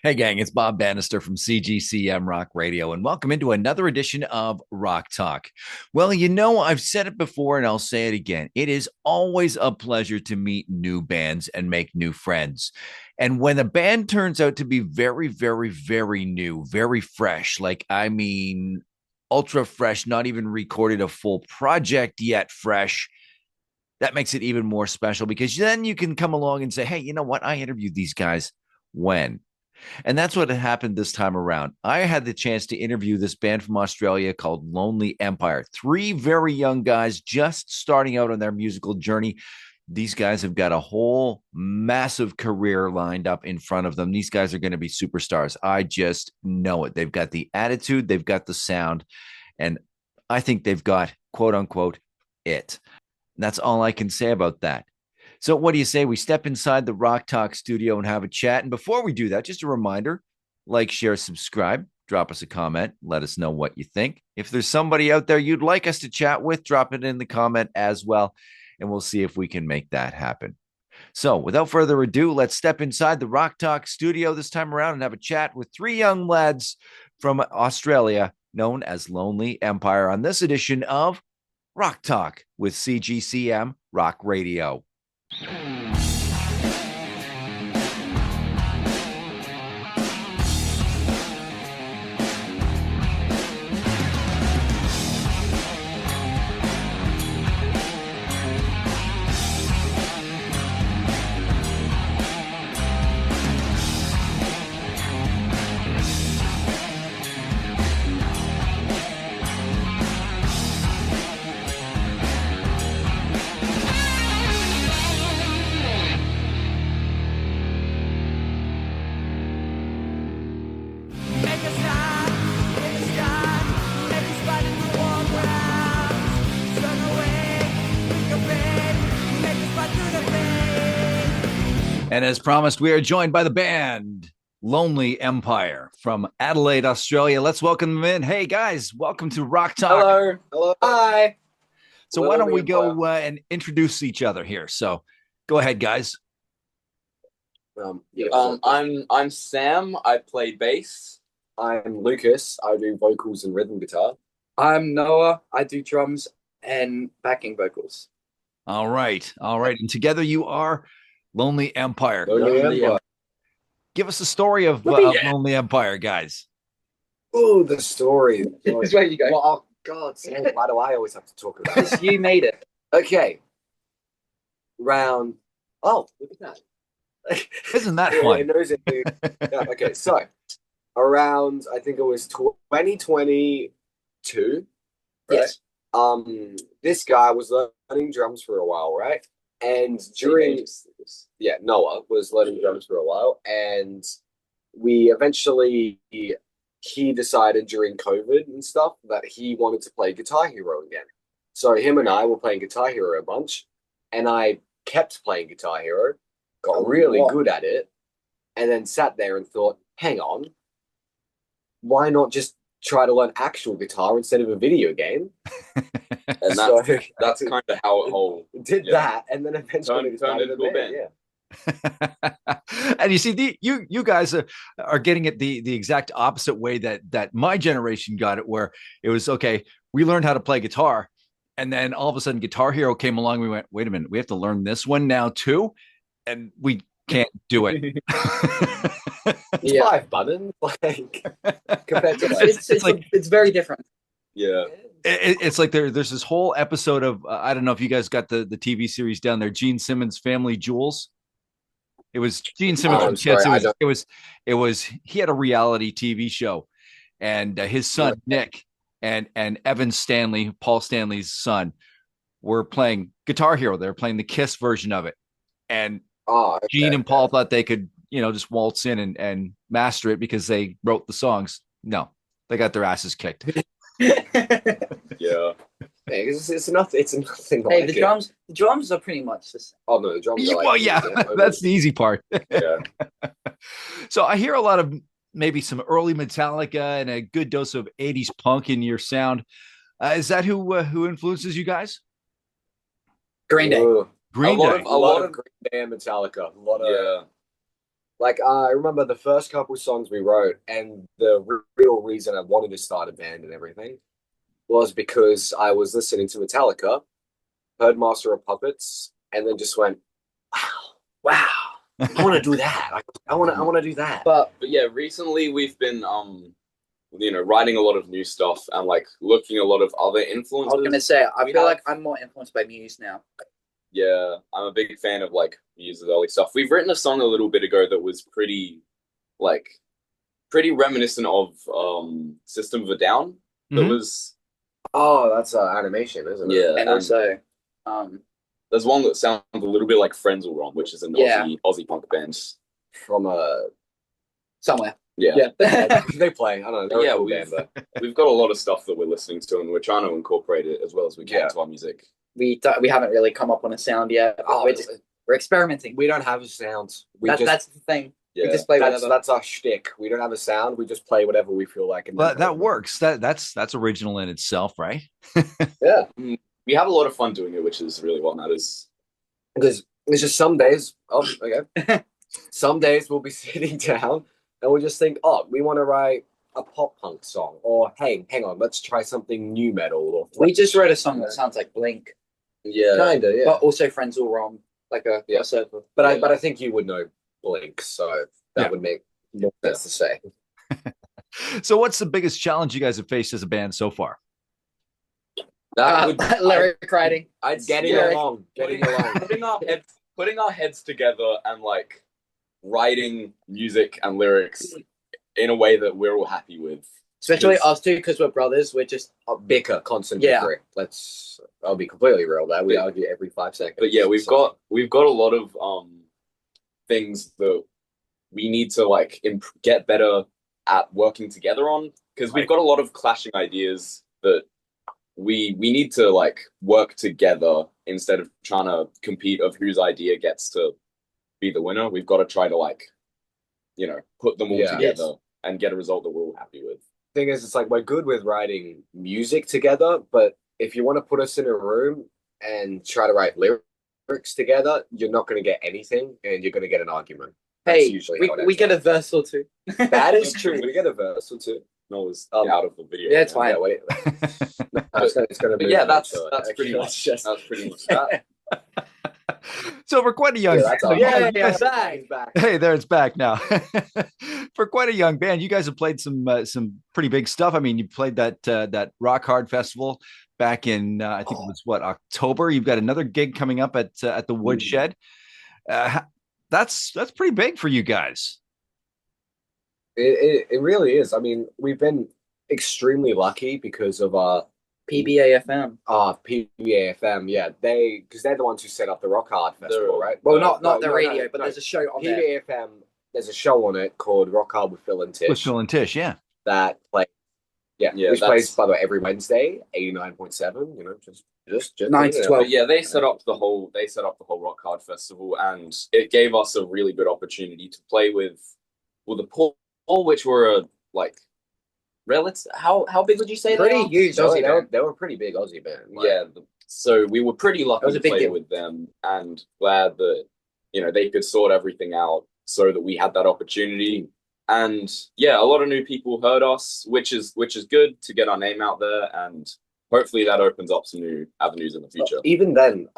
Hey, gang, it's Bob Bannister from CGCM Rock Radio, and welcome into another edition of Rock Talk. Well, I've said it before and I'll say it again. It is always a pleasure to meet new bands and make new friends. And when a band turns out to be very, very, very new, very fresh, ultra fresh, not even recorded a full project yet fresh, that makes it even more special because then you can come along and say, hey, you know what? I interviewed these guys when? And that's what happened this time around. I had the chance to interview this band from Australia called Lonely Empire. Three very young guys just starting out on their musical journey. These guys have got a whole massive career lined up in front of them. These guys are going to be superstars. I just know it. They've got the attitude, they've got the sound, and I think they've got, quote unquote, it. And that's all I can say about that. So, what do you say we step inside the Rock Talk studio and have a chat? And before we do that, just a reminder, like, share, subscribe, drop us a comment, let us know what you think. If there's somebody out there you'd like us to chat with, drop it in the comment as well, and we'll see if we can make that happen. So, without further ado, let's step inside the Rock Talk studio this time around and have a chat with three young lads from Australia known as Lonely Empire on this edition of Rock Talk with CGCM Rock Radio. And as promised, we are joined by the band Lonely Empire from Adelaide, Australia. Let's welcome them in. Hey, guys, welcome to Rock Talk. Hello. Hello. Hi. So why don't we go and introduce each other here? So go ahead, guys. I'm Sam. I play bass. I'm Lucas. I do vocals and rhythm guitar. I'm Noah. I do drums and backing vocals. All right. And together you are Lonely Empire. Lonely Empire. Give us a story of Lonely Empire, guys. Oh, the story. This is where you go. Well, oh, God, why do I always have to talk about it? You made it. Okay. Oh, look at that. Isn't that fun? Yeah, okay, so around, I think it was 2022, right? Yes. This guy was learning drums for a while, right? And Noah was learning drums for a while, and we eventually, he decided during COVID and stuff that he wanted to play Guitar Hero again. So him and I were playing Guitar Hero a bunch, and I kept playing Guitar Hero, got really good at it, and then sat there and thought, hang on, why not just try to learn actual guitar instead of a video game? And that's kind of how it all did that, and then eventually turned into a band. Yeah. And you see, you guys are getting it the exact opposite way that my generation got it, where it was okay. We learned how to play guitar, and then all of a sudden, Guitar Hero came along. We went, wait a minute, we have to learn this one now too, and we can't do it. It's 5 buttons, like compared to it's very different. Yeah. It's like there's this whole episode of I don't know if you guys got the TV series down there, Gene Simmons' Family Jewels. It was Gene Simmons from Kids. It was he had a reality TV show, and his son Nick and Evan Stanley, Paul Stanley's son, were playing Guitar Hero. They were playing the Kiss version of it, and Gene and Paul thought they could just waltz in and master it because they wrote the songs. No, they got their asses kicked. Yeah. It's nothing. It's nothing. Hey, like the drums are pretty much the same. Oh no, the drums. That's the easy part. Yeah. So I hear a lot of maybe some early Metallica and a good dose of '80s punk in your sound. Is that who influences you guys? Green Day. Green Day. A lot of Green Day and Metallica. Like I remember the first couple songs we wrote, and the real reason I wanted to start a band and everything was because I was listening to Metallica, heard Master of Puppets, and then just went, wow, I want to do that. I want to do that. But yeah, recently we've been writing a lot of new stuff and like looking a lot of other influences. I was gonna say, I feel like I'm more influenced by Muse now. Yeah, I'm a big fan of like Muse's early stuff. We've written a song a little bit ago that was pretty reminiscent of System of a Down. That was Oh, that's animation, isn't it? yeah, And also, there's one that sounds a little bit like Frenzal Ron, which is an Aussie punk band From somewhere. Yeah. they play. I don't know. Yeah, They're a cool band, though. we've got a lot of stuff that we're listening to, and we're trying to incorporate it as well as we can into our music. We haven't really come up on a sound yet. Oh, We're experimenting. we don't have a sound. That's the thing. Yeah. We just play whatever. That's our shtick. We don't have a sound. We just play whatever we feel like. And Well, that works. That's original in itself, right? Yeah, We have a lot of fun doing it, which is really what matters. because it's just some days. Oh, okay. Some days we'll be sitting down and we'll just think, oh, we want to write a pop punk song, or hey, hang on, let's try something new metal. Or We just wrote a song that sounds like Blink, Yeah. kinda, yeah. but also Friends All Wrong, like a crossover. But I think you would know Blink, so that would make more sense to say. So, what's the biggest challenge you guys have faced as a band so far? That would lyric writing. Getting along. putting our heads together and like writing music and lyrics in a way that we're all happy with. Especially us two, because we're brothers. We're just bicker, constant bickering. I'll be completely real there. We argue every 5 seconds. But yeah, we've got a lot of things that we need to like get better at working together on, because we've got a lot of clashing ideas that we need to like work together instead of trying to compete of whose idea gets to be the winner. We've got to try to like, put them all together and get a result that we're all happy with. Thing is, it's like we're good with writing music together, but if you want to put us in a room and try to write lyrics together, you're not going to get anything, and you're going to get an argument. That's usually how it we ends get up. a verse or two. That is true. We get a verse or two. No, it was out of the video. Yeah, it's fine. Yeah, wait. No, it's going to be. But yeah, that's pretty much that. So, for quite a young back. Hey, there, it's back now. For quite a young band, you guys have played some pretty big stuff. I mean, you played that Rock Hard Festival back in I think it was October. You've got another gig coming up at the Woodshed. That's pretty big for you guys. It really is. I mean, we've been extremely lucky because of our PBAFM. PBAFM, yeah. Because they're the ones who set up the Rock Hard Festival, right? Well, not the radio, but there's a show on there. PBAFM, there's a show on it called Rock Hard with Phil and Tish. With Phil and Tish, yeah. That plays, which plays, by the way, every Wednesday, 89.7, just 9 to 12. But yeah, they set up the whole Rock Hard Festival, and it gave us a really good opportunity to play with the Paul, which were like relative. How big would you say Pretty they are? huge Aussie band. They were a pretty big Aussie band. So we were pretty lucky was to a big play deal. with them, and glad that they could sort everything out so that we had that opportunity. And yeah, a lot of new people heard us, which is good to get our name out there, and hopefully that opens up some new avenues in the future. Even then,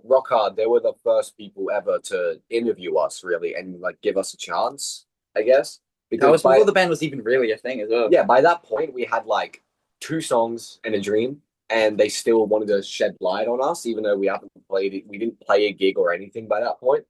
Rock Hard, they were the first people ever to interview us, really, and like give us a chance, I guess. That was before the band was even really a thing as well. Yeah, by that point we had like 2 songs and a dream, and they still wanted to shed light on us, even though we haven't played it. We didn't play a gig or anything by that point.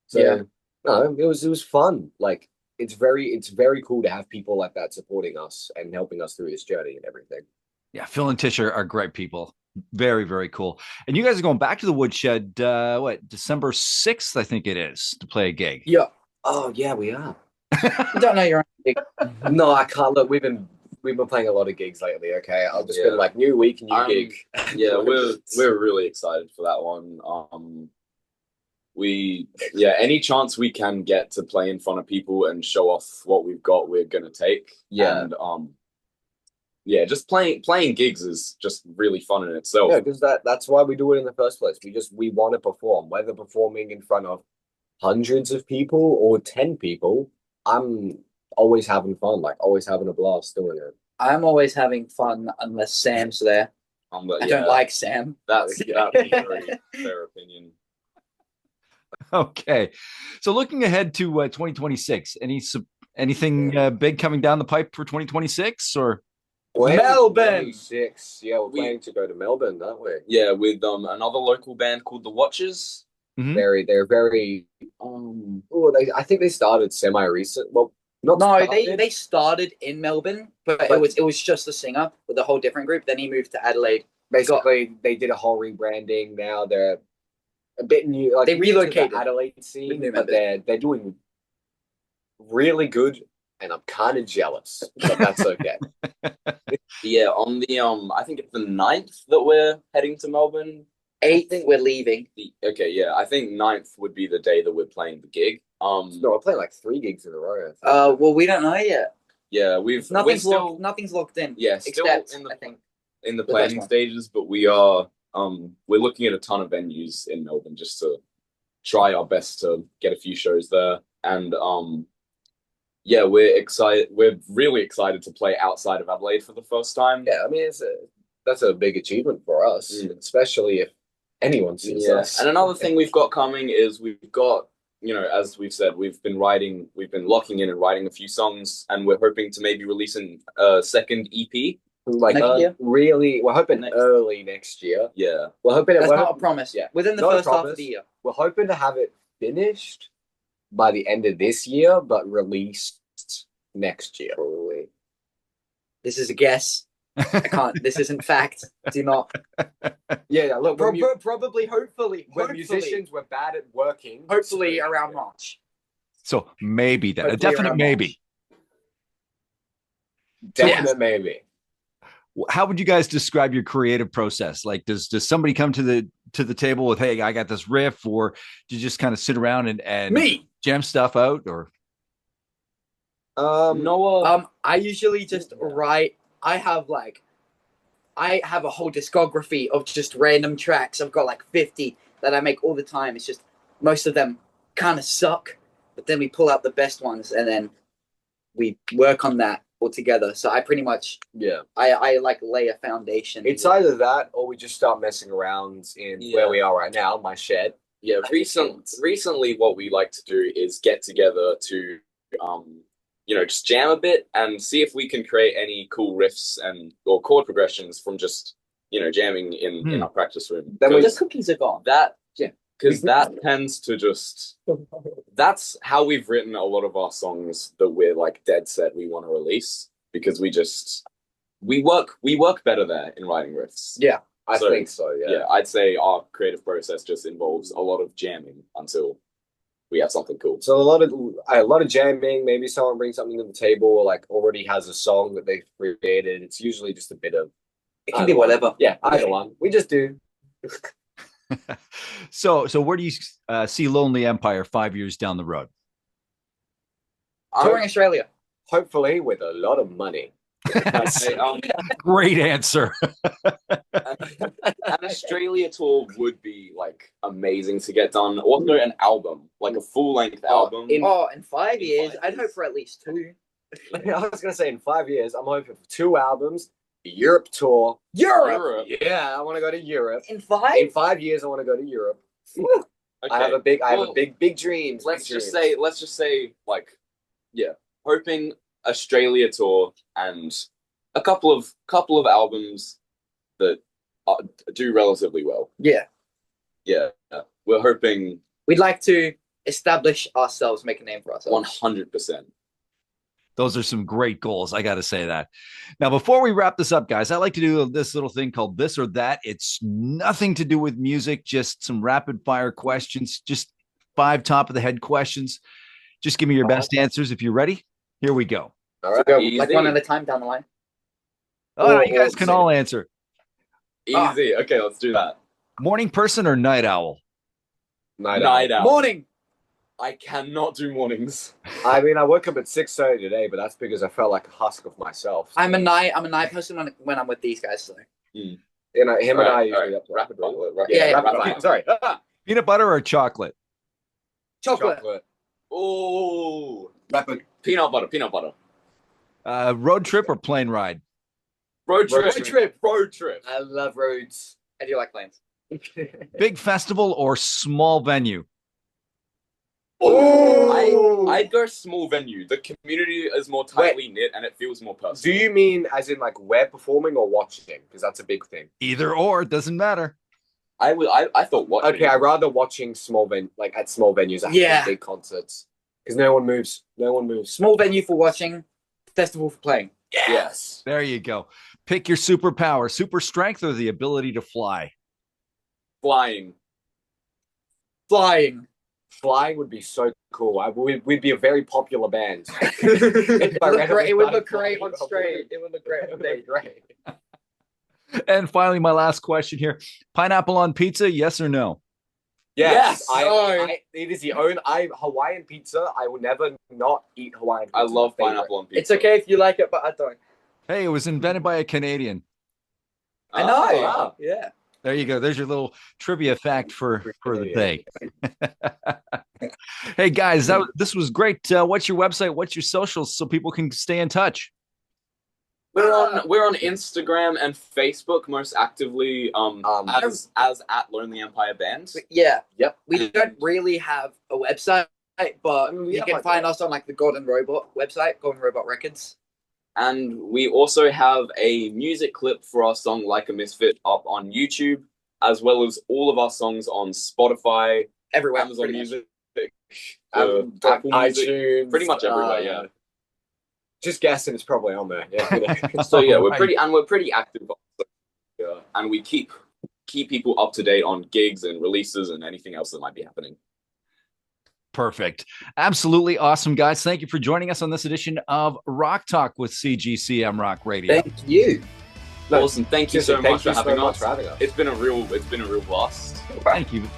So no, it was fun. Like it's very cool to have people like that supporting us and helping us through this journey and everything. Yeah, Phil and Tish are great people. Very, very cool. And you guys are going back to the Woodshed, December 6th, I think it is, to play a gig. Yeah. Oh yeah, we are. You don't know your own gig. No, I can't. Look, we've been playing a lot of gigs lately. Okay, I've just been like new week, new gig. Yeah, we're really excited for that one. Any chance we can get to play in front of people and show off what we've got, we're gonna take. Yeah. And just playing gigs is just really fun in itself. Yeah, because that's why we do it in the first place. We want to perform, whether performing in front of hundreds of people or 10 people, I'm always having fun, like always having a blast doing it. I'm always having fun unless Sam's there. But I don't like Sam. that's a very fair opinion. Okay. So looking ahead to 2026, anything big coming down the pipe for 2026 or? Melbourne! 26. Yeah, we're planning to go to Melbourne, aren't we? Yeah, with another local band called The Watchers. Mhm. They're very I think they started semi recent. Well, not No, started. they started in Melbourne, but But- it was just a singer with a whole different group. Then he moved to Adelaide. Basically they did a whole rebranding. Now they're a bit new. Like They new to the relocated Adelaide with scene, new but members. they're doing really good, and I'm kind of jealous, but that's okay. Yeah, on the I think it's the 9th that we're heading to Melbourne. 8th, we're leaving. Okay, yeah, I think 9th would be the day that we're playing the gig. No, we're playing like 3 gigs in a row. I think. Well, we don't know yet. Yeah, we're Nothing's still nothing's locked in. yeah still Except in I the think in the the planning first one. stages, but we are we're looking at a ton of venues in Melbourne just to try our best to get a few shows there, and yeah, we're really excited to play outside of Adelaide for the first time. Yeah, I mean that's a big achievement for us, especially if anyone sees us. And another thing we've got coming is we've got, as we've said, we've been locking in and writing a few songs, and we're hoping to maybe release a second EP. Like Next year? really, we're hoping early next year. Yeah. We're hoping That's we're, not a promise. yeah. Within the Not a first half of promise. the year. we're hoping to have it finished by the end of this year, but released next year. Probably. This is a guess. I can't. This isn't fact. Do not. Yeah, look, we're, Probably, hopefully, we're musicians. We're bad at working. Hopefully so- around March. So maybe then, a Hopefully definite around maybe. Definite maybe. How would you guys describe your creative process? Like, does somebody come to the table with, "Hey, I got this riff," or do you just kind of sit around and Me. jam stuff out? Or Noah. I usually just write. I have a whole discography of just random tracks. I've got like 50 that I make all the time. It's just most of them kind of suck, but then we pull out the best ones and then we work on that all together. So I pretty much I like lay a foundation. It's either that or we just start messing around in where we are right now, my shed. Yeah, recently what we like to do is get together to just jam a bit and see if we can create any cool riffs or chord progressions from just jamming in our practice room. Then the cookies are gone. Because that tends to that's how we've written a lot of our songs that we're like dead set we want to release, because we work better there in writing riffs. Yeah, I think so. Yeah, I'd say our creative process just involves a lot of jamming until we have something cool. So a lot of jamming. Maybe someone brings something to the table, or like already has a song that they've created. It's usually just a bit of. It can be whatever. Yeah, either one. We just do. so where do you see Lonely Empire 5 years down the road? Touring Australia. Hopefully, with a lot of money. Great answer. An Australia tour would be like amazing to get done. Also, an album, like a full-length album. In 5 years, I'd hope for at least 2. I was gonna say in 5 years, I'm hoping for 2 albums, a Europe tour. Europe. Yeah, I want to go to Europe. In 5? In 5 years, I want to go to Europe. Okay. I have a big dreams. Let's just say, like, yeah, hoping Australia tour and a couple of albums that do relatively well. Yeah. Yeah, we're hoping We'd like to establish ourselves, make a name for ourselves. 100%. Those are some great goals. I got to say that. Now, before we wrap this up, guys, I like to do this little thing called This or That. It's nothing to do with music, just some rapid fire questions, just 5 top of the head questions. Just give me your best answers if you're ready. Here we go. All right. Go, like one at a time down the line. Oh, no, you guys can all answer. Easy. Okay, let's do that. Morning person or night owl? Night owl. Morning. I cannot do mornings. I mean, I woke up at 6:30 today, but that's because I felt like a husk of myself. I'm a night person when I'm with these guys. So. Him and I usually All right. up to Rapid fire. Yeah, rapid rapid fire. Sorry. Peanut butter or chocolate? Chocolate. Oh, Rapid. peanut butter. Road trip or plane ride? Road trip. Road trip. I love roads. I do like planes. Big festival or small venue? I'd go small venue. The community is more tightly knit and it feels more personal. Do you mean as in like we're performing or watching? Because that's a big thing. Either or, it doesn't matter. I thought watching. Okay, I'd rather watching small at small venues at big concerts because no one moves. Small venue for watching, festival for playing. Yes. There you go. Pick your superpower, super strength or the ability to fly. Flying. Flying would be so cool. We'd be a very popular band. It would look great on stage. It would look great. And finally, my last question here. Pineapple on pizza, yes or no? Yes. It is the only Hawaiian pizza. I will never not eat Hawaiian pizza. I love pineapple on pizza. It's okay if you like it, but I don't. Hey, it was invented by a Canadian. I know. Wow. Yeah. There you go. There's your little trivia fact for the day. Hey, guys, this was great. What's your website? What's your socials so people can stay in touch? We're on Instagram and Facebook most actively as at Lonely Empire Band. Yeah. Yep. We don't really have a website, but you can find us on like the Golden Robot website, Golden Robot Records. And we also have a music clip for our song Like a Misfit up on YouTube, as well as all of our songs on Spotify, Everywhere. Amazon Music, Apple Music, iTunes, pretty much everywhere, yeah. Just guessing, it's probably on there. Yeah. So yeah, we're pretty active, and we keep people up to date on gigs and releases and anything else that might be happening. Perfect. Absolutely awesome, guys. Thank you for joining us on this edition of Rock Talk with CGCM Rock Radio. Thank you. Awesome. Thank you so much for having us. us. It's been a real blast.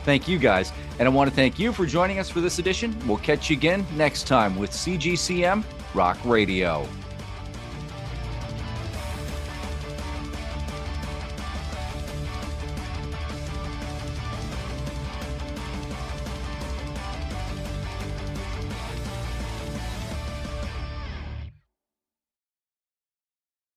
Thank you, guys. And I want to thank you for joining us for this edition. We'll catch you again next time with CGCM Rock Radio.